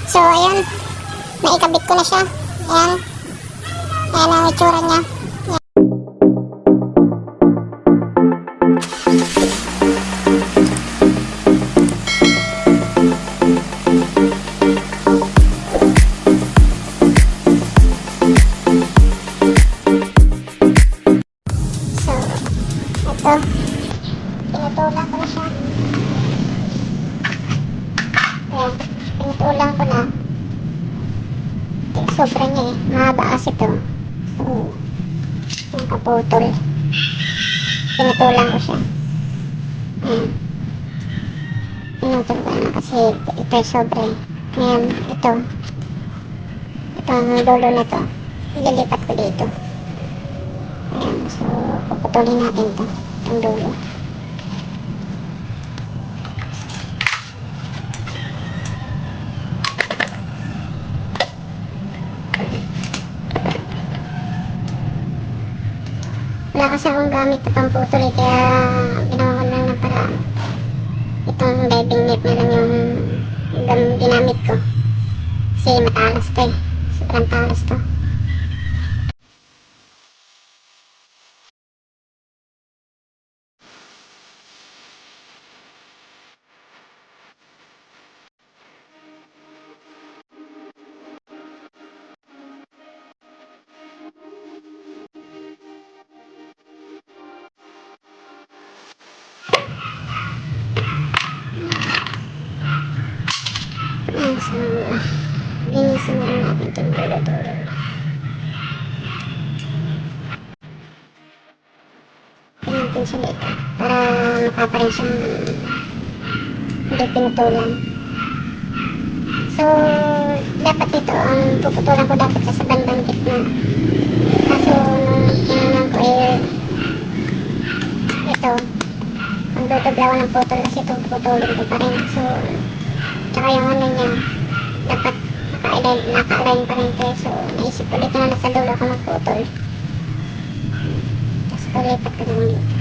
So, ayan. Naikabit ko na siya. Ayan. Ayan ang itsura niya. So, ito. Pinutulang ko na siya. Ayan. Pinutulang ko na. Sobra niya eh. Mahaba kasi ito. So, nakaputol. Pinutulang ko siya. Ayan. Pinutol ko na kasi ito ay sobra eh. Ayan. Ito. Ito ang dulo na ito. Ililipat ko dito. Ayan. So, puputulin natin ito. Itong dulo. Wala kasi akong gamit na pamputol eh, kaya ginawa ko lang ng paraan. Itong diving net na lang yung ginamit ko. Kasi matalas to eh. Sobrang talas to. Ayan, so linisin na lang natin itong dulo-dulo. Tingnan natin siya dito para makapa rin siyang hindi pinutulan. So, dapat ito ang puputulan ko dapat sa bandang gitna. Kaso, nung tinanan ko eh, ito, ang duduglawan ng putol kasi ito putulin ko pa rin. So, tsaka yung ano niya, dapat naka-align pa rin ito. So, naisip ko dito na nasa dulo ko magputol. Tapos, palipat ko naman dito.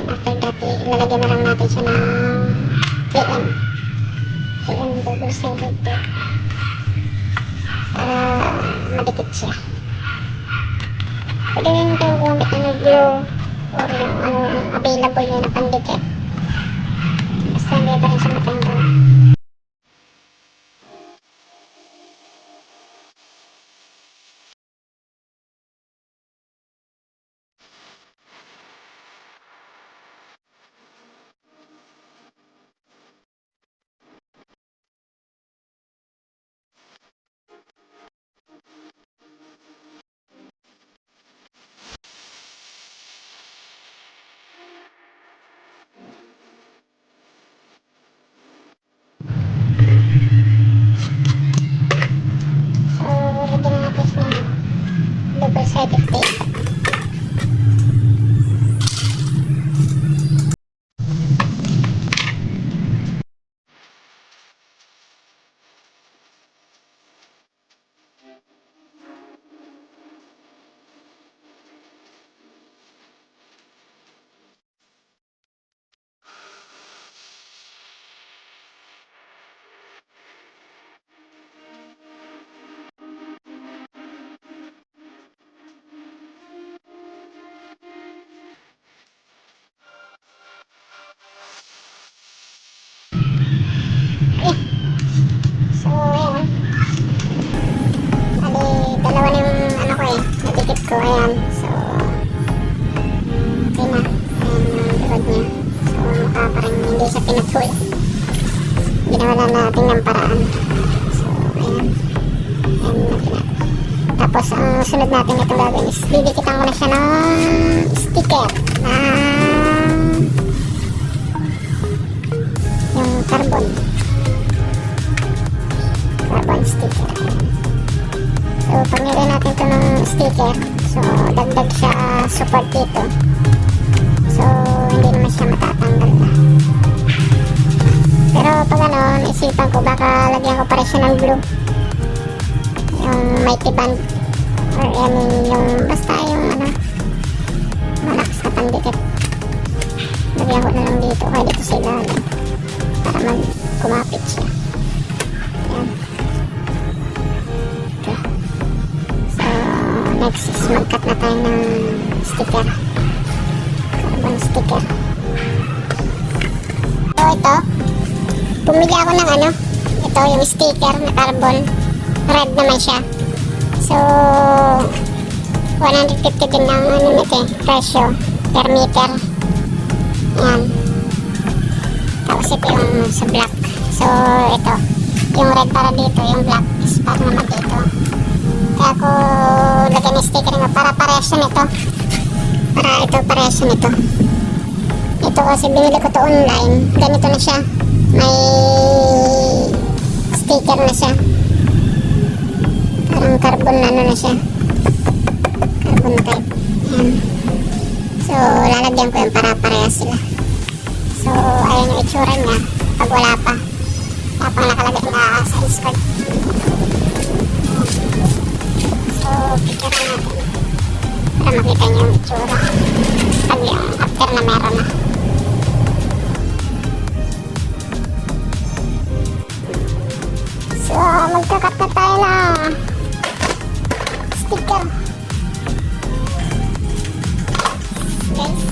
After that, ilalagyan na lang natin siya ng PM. PM double sided tape. Para madikit siya. Pwede rin tayong gumamit ng glue or yung available yun na pandikit. Basta hindi pa rin siya matanggal. So, lagyan na natin siya ng double sided tape. So, ayan. Bali, dalawa na yung ano ko eh, nadikit ko, ayan. So, okay na. Ayan yung likod niya. So, mukha parang hindi siya pinatulak. Ginawa na natin ng paraan. So, ayan. Ayan natin. Tapos, ang sunod natin itong gagawin is didikitan ko na siya ng sticker. Yung carbon sticker. So, pag nilagay natin ito ng sticker, so, dagdag siya support dito. So, hindi naman siya matatanggal na. Pero, pag ano, naisipan ko, baka lagyan ko pa rin siya ng glue. Yung mighty band. Or, I mean, yung, basta yung, ano, malakas na pandikit. lagyan ko na lang dito, kaya dito sa ilalim para kumapit siya. Yan. Okay. So next is mag-cut na tayo ng sticker, carbon sticker. So ito, bumili ako ng ano, ito yung sticker na carbon, red naman siya. So 150 din ang ano nito eh, presyo per meter. Yan. Tapos ito yung sa black. So ito, yung red para dito, yung black is para naman dito. Kaya ako lagyan ng sticker nga para parehas nito. Para ito parehas nito. Ito kasi binili ko to online. Ganito na siya. May sticker na siya. Parang carbon na ano na siya. Carbon type. Yan. So lalagyan ko yung para parehas sila. So ayan yung itsura niya pag wala pa. Wala pang nakalagay na sa skirt. So picture natin para makita niyo yung itsura pag yung after na meron na. So magkakat na tayo na sticker. Guys,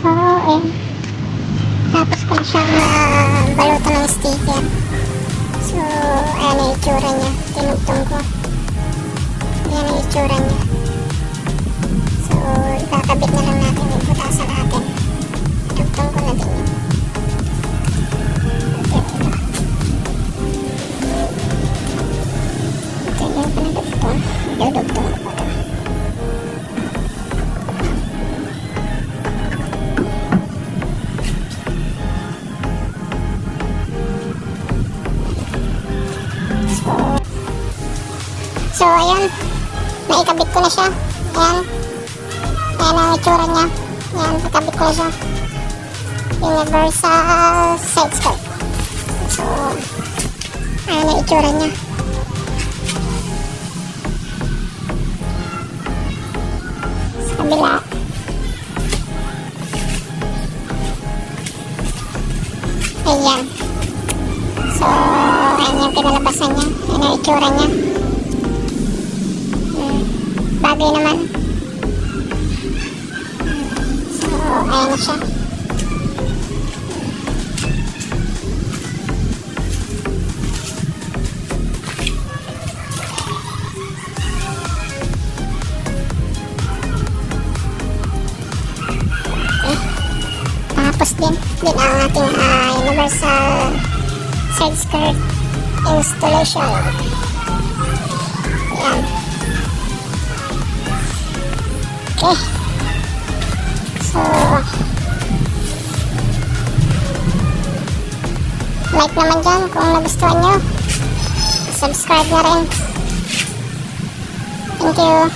So, ayan. Tapos ko na siyang balutan ng sticker. So, ayan ang itsura niya. Tinugtong ko. Ayan ang itsura niya. So, ikakabit na lang natin yung butasan natin. Tinugtong ko na din yun. Ito yung panadugtong. Dudugtong ko pa ito. So, ayan. Naikabit ko na siya. Ayan. Ayan ang itsura niya. Ayan, nakabit ko na siya. Universal side skirt. So, ayan ang itsura niya. Sa kabila. Ayan. So, ayan yung pinalabasan niya. Ayan ang itsura niya. Bagay naman. So, ayan na siya. Tapos din ang ating universal side skirt installation. Ayan. Okay. So, like naman dyan kung nagustuhan nyo. Subscribe na rin. Thank you.